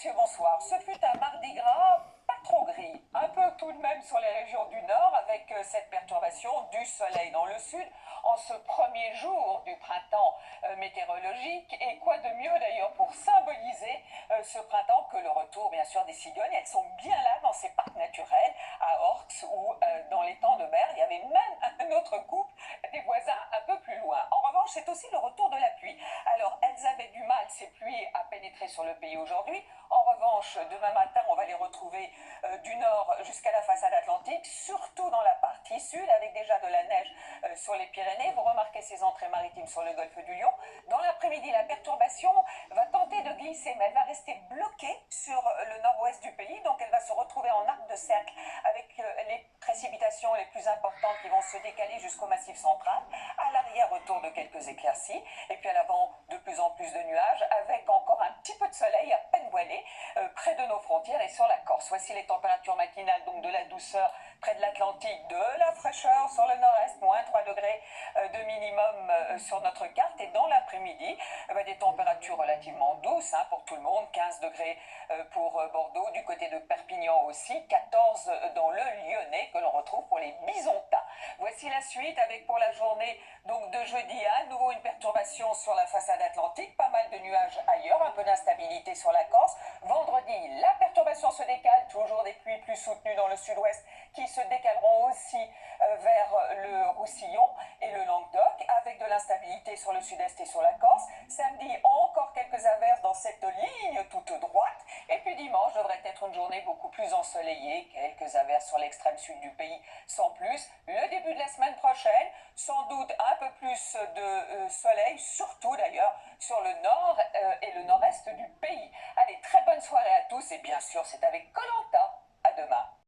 messieurs, bonsoir. Ce fut un mardi gras pas trop gris, un peu tout de même sur les régions du nord avec cette perturbation du soleil dans le sud en ce premier jour du printemps météorologique. Et quoi de mieux d'ailleurs pour symboliser ce printemps que le retour bien sûr des cigognes. Elles sont bien là dans ces parcs naturels à Orx ou dans l'étang de Berre. Il y avait même un autre couple des voisins un peu plus loin. En revanche, c'est aussi le retour de la pluie. Alors elles avaient du mal, ces pluies, à pénétrer sur le pays aujourd'hui. En revanche, demain matin, on va les retrouver du nord jusqu'à la façade atlantique, surtout dans la partie sud, avec déjà de la neige sur les Pyrénées. Vous remarquez ces entrées maritimes sur le golfe du Lion. Dans l'après-midi, la perturbation va tenter de glisser, mais elle va rester bloquée sur le nord-ouest du pays. Donc elle va se retrouver en arc de cercle avec les précipitations les plus importantes qui vont se décaler jusqu'au massif central. À l'arrière, retour de quelques éclaircies. Et puis à l'avant, de plus en plus de nuages, avec encore un petit peu de soleil à peine voilé près de nos frontières et sur la Corse. Voici les températures matinales, donc de la douceur près de l'Atlantique, de la fraîcheur sur le nord-est, moins 3 degrés de minimum sur notre carte. Et dans l'après-midi, des températures relativement douces pour tout le monde, 15 degrés pour Bordeaux, du côté de Perpignan aussi, 14 dans le Lyonnais que l'on retrouve pour les Bisontins. Voici la suite avec pour la journée donc de jeudi à nouveau une perturbation sur la façade atlantique, pas mal de nuages ailleurs, un peu d'instabilité sur la Corse. Vendredi, la perturbation se décale, toujours des pluies plus soutenues dans le sud-ouest qui se décaleront aussi vers le Roussillon et le Languedoc, avec de l'instabilité sur le sud-est et sur la Corse. Samedi, encore quelques averses dans cette ligne toute droite. Et puis dimanche devrait être une journée beaucoup plus ensoleillée, quelques averses sur l'extrême sud du pays sans plus. Le début de la semaine prochaine, sans doute un peu plus de soleil, surtout d'ailleurs sur le nord et le nord-est du pays. Allez, très bonne soirée à tous et bien sûr c'est avec Koh Lanta. À demain.